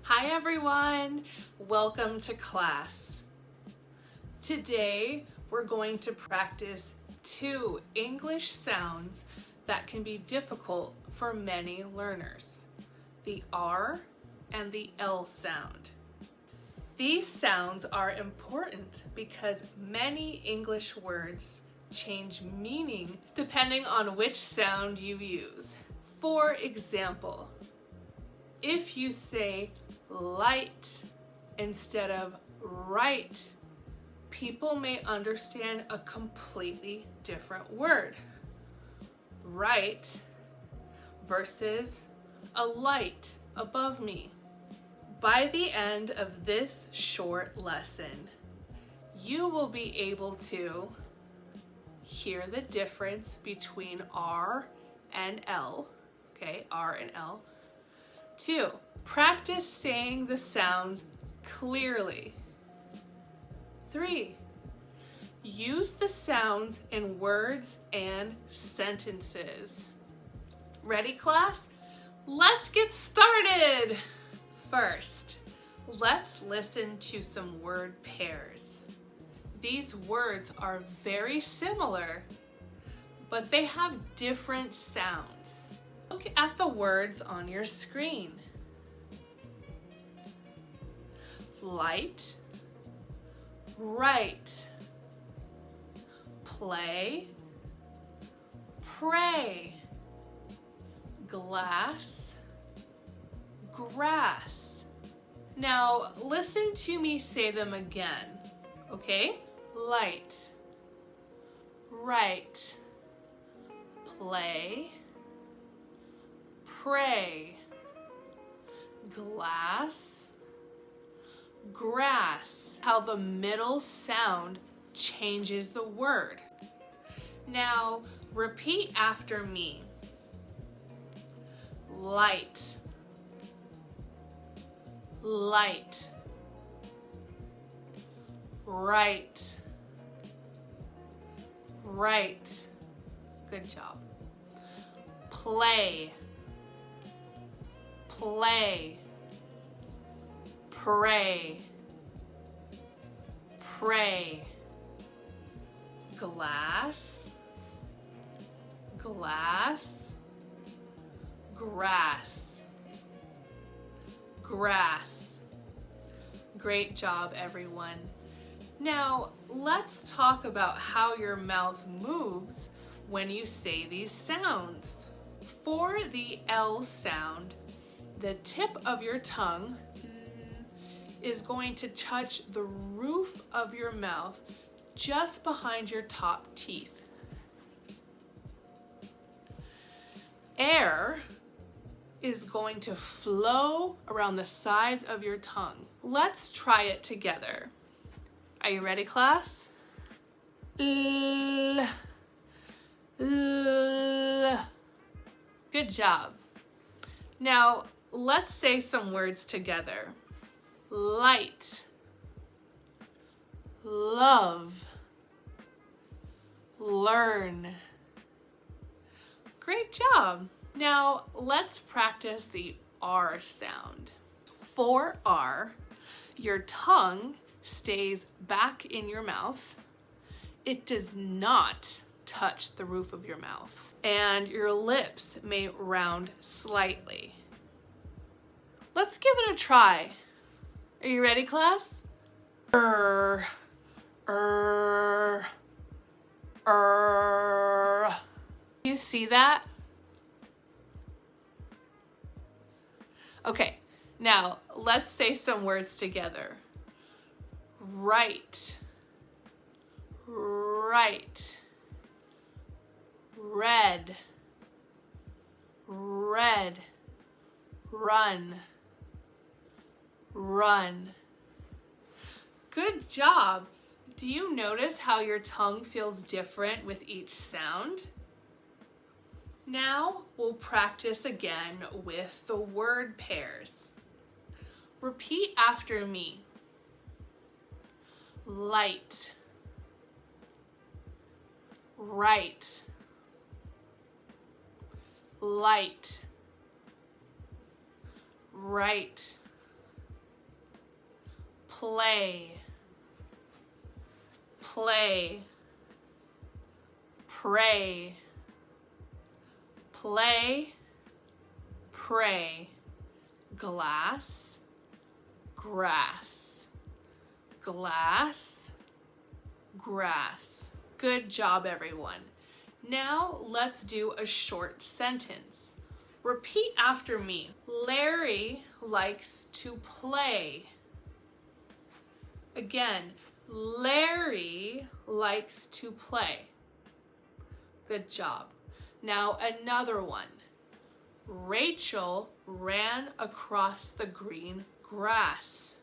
Hi everyone, welcome to class. Today we're going to practice two English sounds that can be difficult for many learners, the R and the L sound. These sounds are important because many English words change meaning depending on which sound you use. For example, if you say light instead of right, people may understand a completely different word. Right versus a light above me. By the end of this short lesson, you will be able to hear the difference between R and L, okay, R and L. 2, practice saying the sounds clearly. 3, use the sounds in words and sentences. Ready, class? Let's get started! First, let's listen to some word pairs. These words are very similar, but they have different sounds. Look at the words on your screen. Light, right, play, pray, glass, grass. Now listen to me say them again, okay? Light, right, play, pray, glass, grass. How the middle sound changes the word. Now repeat after me. Light, light, right, right. Good job. Play, play, pray, pray, glass, glass, grass, grass. Great job, everyone. Now, let's talk about how your mouth moves when you say these sounds. For the L sound, the tip of your tongue is going to touch the roof of your mouth just behind your top teeth. Air is going to flow around the sides of your tongue. Let's try it together. Are you ready, class? L, l. Good job. Now, let's say some words together. Light, love, learn. Great job. Now, let's practice the R sound. For R, your tongue stays back in your mouth. It does not touch the roof of your mouth. And your lips may round slightly. Let's give it a try. Are you ready, class? You see that? Okay, now let's say some words together. Right, right, red, red, run, run. Good job. Do you notice how your tongue feels different with each sound? Now we'll practice again with the word pairs. Repeat after me. Light, right, light, right, play, play, pray, play, pray, glass, grass, glass, grass. Good job, everyone. Now let's do a short sentence. Repeat after me. Larry likes to play. Again, Larry likes to play. Good job. Now another one. Rachel ran across the green grass.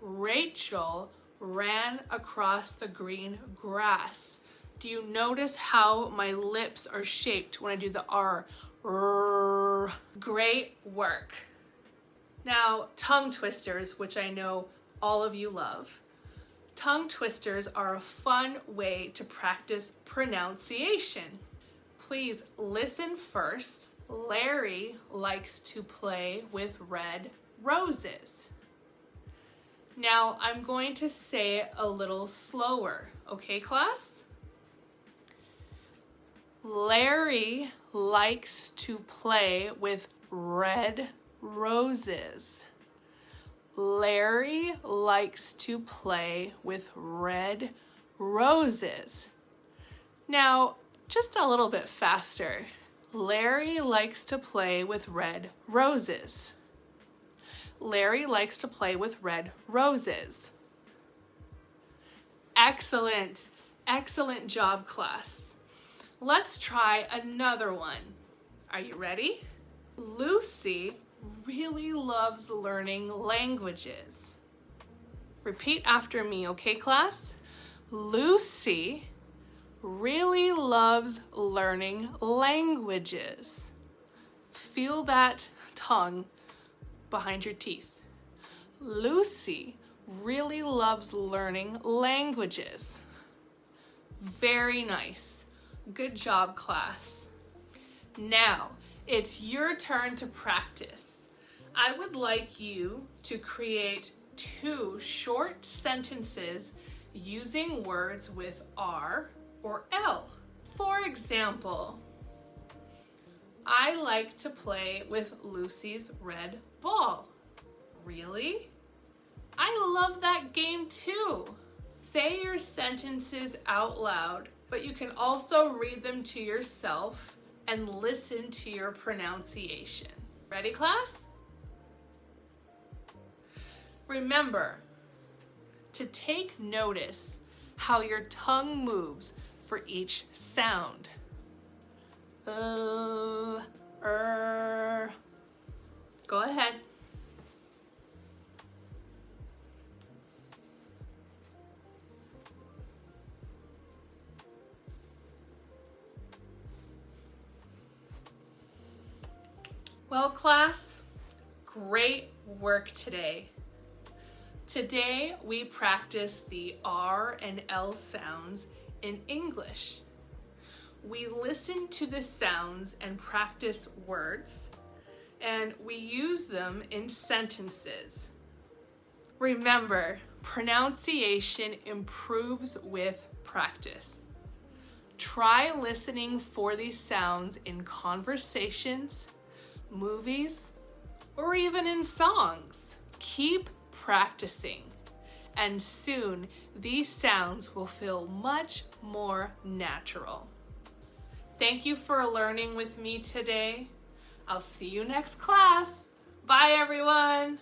Rachel ran across the green grass. Do you notice how my lips are shaped when I do the R? Great work. Now, tongue twisters, which I know all of you love. Tongue twisters are a fun way to practice pronunciation. Please listen first. Larry likes to play with red roses. Now, I'm going to say it a little slower. Okay, class? Larry likes to play with red roses. Larry likes to play with red roses. Now, just a little bit faster. Larry likes to play with red roses. Larry likes to play with red roses. Excellent, excellent job, class. Let's try another one. Are you ready? Lucy really loves learning languages. Repeat after me, okay, class? Lucy really loves learning languages. Feel that tongue behind your teeth. Lucy really loves learning languages. Very nice. Good job, class. Now, it's your turn to practice. I would like you to create 2 short sentences using words with R or L. For example, I like to play with Lucy's red ball. Really? I love that game too. Say your sentences out loud, but you can also read them to yourself and listen to your pronunciation. Ready, class? Remember to take notice how your tongue moves for each sound. Go ahead. Well, class, great work today. Today, we practiced the R and L sounds in English. We listened to the sounds and practice words, and we use them in sentences. Remember, pronunciation improves with practice. Try listening for these sounds in conversations, movies, or even in songs. Keep practicing, and soon these sounds will feel much more natural. Thank you for learning with me today. I'll see you next class. Bye, everyone.